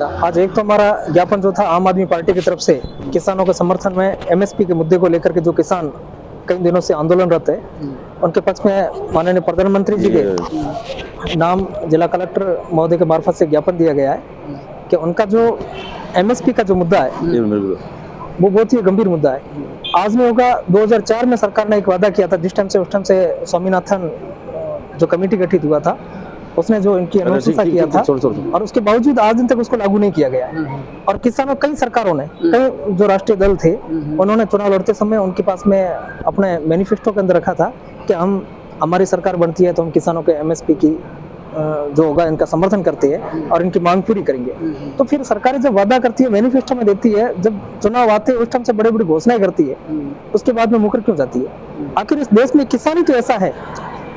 था? आज एक तो हमारा ज्ञापन जो था आम आदमी पार्टी की तरफ से किसानों के समर्थन में एमएसपी के मुद्दे को लेकर के जो किसान कई दिनों से आंदोलनरत है, उनके पक्ष में माननीय प्रधानमंत्री जी के नाम जिला कलेक्टर महोदय के मार्फत से ज्ञापन दिया गया है कि उनका जो एमएसपी का जो मुद्दा है वो बहुत ही गंभीर मुद्दा है। आज नहीं होगा, 2004 में सरकार ने एक वादा किया था, जिस टाइम से उस टाइम से स्वामीनाथन जो कमेटी गठित हुआ था उसने जो इनकी अनुशंसा किया था, और उसके बावजूद आज दिन तक उसको लागू नहीं किया गया है। और किसानों कई सरकारों ने, कई जो राष्ट्रीय दल थे उन्होंने चुनाव लड़ते समय उनके पास में अपने मैनिफेस्टो के अंदर रखा था कि हम हमारी सरकार बनती है तो हम किसानों के एमएसपी की जो होगा इनका समर्थन करती है और इनकी मांग पूरी करेंगे। तो फिर सरकारें जब वादा करती है, मैनिफेस्टो में देती है, जब चुनाव आते हैं उस टाइम से बड़ी बड़ी घोषणाएं करती है, उसके बाद में मुकर क्यों जाती है? आखिर इस देश में किसान ही तो ऐसा है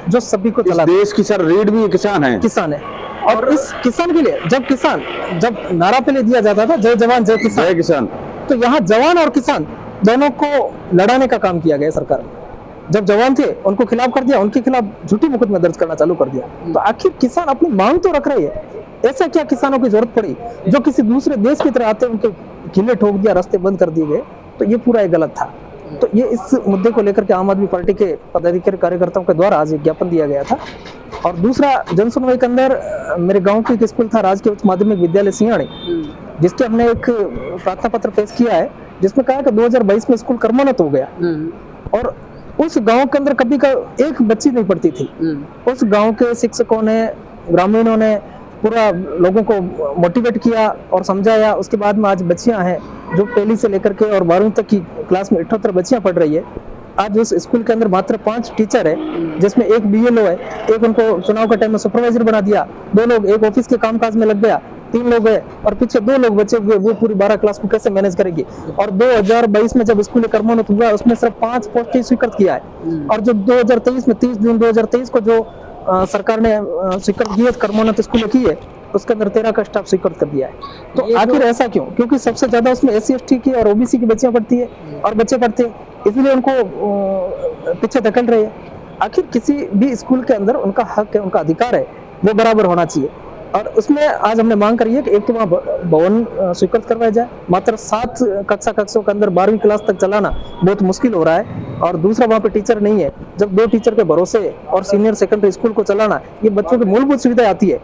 जो सभी को चलाता है। देश की सर रीढ़ भी किसान है, किसान है। और इस किसान के लिए जब नारा पहले दिया जाता था जय जवान जय किसान, जय किसान, तो यहाँ जवान और किसान दोनों को लड़ाने का काम किया गया सरकार ने। जब जवान थे उनको खिलाफ कर दिया, उनके खिलाफ झूठी मुकदमा दर्ज करना चालू कर दिया। तो आखिर किसान अपनी मांग तो रख रहे हैं, ऐसा क्या किसानों की जरूरत पड़ी जो किसी दूसरे देश की तरह आते उनके किले ठोक दिया, रास्ते बंद कर दिए गए? तो ये पूरा एक गलत था। तो ये इस मुद्दे को लेकर के आम आदमी पार्टी के पदाधिकारी कार्यकर्ताओं के द्वारा आज एक ज्ञापन दिया गया था। और दूसरा, जन सुनवाई के अंदर मेरे गांव की एक स्कूल था, राजकीय उच्च माध्यमिक विद्यालय सिंहाड़ी, जिसके हमने एक प्रार्थना पत्र पेश किया है जिसमें कहा कि 2022 में स्कूल कर्मोन्नत हो गया और उस गांव के अंदर कभी का एक बच्ची नहीं पढ़ती थी। उस गांव के शिक्षकों ने, ग्रामीणों ने पूरा लोगों को मोटिवेट किया और समझाया। उसके बाद में आज बच्चियां हैं जो पहली से लेकर के और 12वीं तक की क्लास में 78 बच्चियां पढ़ रही है। आज उस स्कूल के अंदर मात्र 5 टीचर है, जिसमें एक बीएलओ है, एक उनको चुनाव के टाइम में सुपरवाइजर बना दिया, 2 लोग एक ऑफिस के कामकाज में लग गया, 3 लोग है और पीछे 2 लोग बचे हुए, वो पूरी 12 क्लास को कैसे मैनेज करेंगे? और 2022 में जब स्कूल कर्मोन्नत हुआ उसमें सिर्फ 5 पोस्टें स्वीकृत किया है। और जो 2023 में 30 जून 2023 को जो सरकार ने स्वीकृत किए कर्मोन्नत स्कूलें की है, उसके अंदर 13 का स्टाफ स्वीकृत कर दिया है। तो आखिर ऐसा क्यों? क्योंकि सबसे ज्यादा उसमें SC/ST की और OBC की बच्चियां पढ़ती है और बच्चे पढ़ते हैं, इसलिए उनको पीछे धकेल रहे हैं। आखिर किसी भी स्कूल के अंदर उनका हक है, उनका अधिकार है, वो बराबर होना चाहिए। और उसमें आज हमने मांग करी है कि एक तो वहाँ भवन स्वीकृत करवाया जाए। मात्र 7 कक्षों के अंदर 12वीं क्लास तक चलाना बहुत मुश्किल हो रहा है। और दूसरा, वहाँ पे टीचर नहीं है। जब 2 टीचर के भरोसे और सीनियर सेकेंडरी स्कूल को चलाना, ये बच्चों की मूलभूत सुविधा आती है।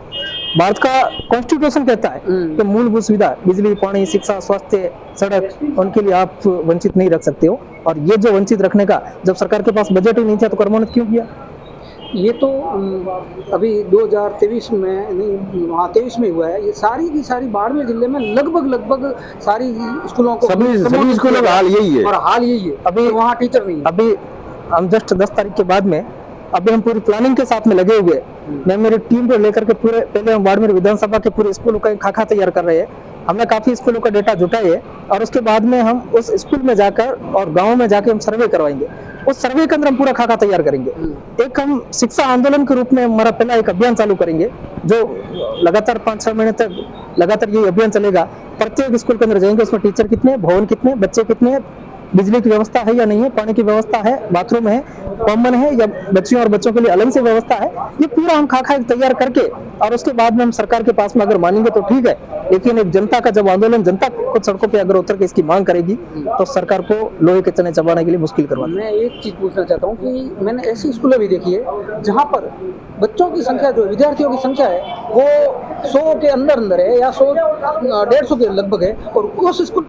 भारत का कॉन्स्टिट्यूशन कहता है कि मूलभूत सुविधा बिजली, पानी, शिक्षा, स्वास्थ्य, सड़क, उनके लिए आप वंचित नहीं रख सकते हो। और ये जो वंचित रखने का जब सरकार के पास बजट ही नहीं था तो कर्मोन्नत क्यों किया? ये तो अभी 2023 में नहीं, वहाँ 23 में हुआ है। ये सारी की सारी बाड़मेर जिले में लगभग सारी स्कूलों को, सभी स्कूलों का हाल यही है। और हाल यही है, अभी वहाँ टीचर नहीं है। अभी हम जस्ट 10 तारीख के बाद में अभी हम पूरी प्लानिंग के साथ में लगे हुए हैं। मैं मेरी टीम को लेकर के पूरे, पहले हम बाड़मेर विधानसभा के पूरे स्कूलों का खाका तैयार कर रहे हैं। हमने काफी स्कूलों का डेटा जुटाई है और उसके बाद में हम उस स्कूल में जाकर और गांव में जाकर हम सर्वे करवाएंगे। उस सर्वे के अंदर हम पूरा खाका तैयार करेंगे। एक हम शिक्षा आंदोलन के रूप में हमारा पहला एक अभियान चालू करेंगे जो लगातार 5-6 महीने तक लगातार ये अभियान चलेगा। प्रत्येक स्कूल के अंदर जाएंगे, उसमें टीचर कितने, भवन कितने, बच्चे कितने, बिजली की व्यवस्था है या नहीं है, पानी की व्यवस्था है, बाथरूम है, कॉमन है या बच्चियों और बच्चों के लिए अलग से व्यवस्था है, ये पूरा हम खाका तैयार करके और उसके बाद में हम सरकार के पास में अगर मानेंगे तो ठीक है। लेकिन एक जनता का जब आंदोलन, जनता खुद सड़कों पे अगर उतर के इसकी मांग करेगी तो सरकार को लोहे के चने चबाने के लिए मुश्किल करवाना। मैं एक चीज पूछना चाहता हूँ कि मैंने ऐसी स्कूलें भी देखी है जहाँ पर बच्चों की संख्या, जो विद्यार्थियों की संख्या है वो 100 के अंदर है या 100-150 के लगभग है, और उस स्कूल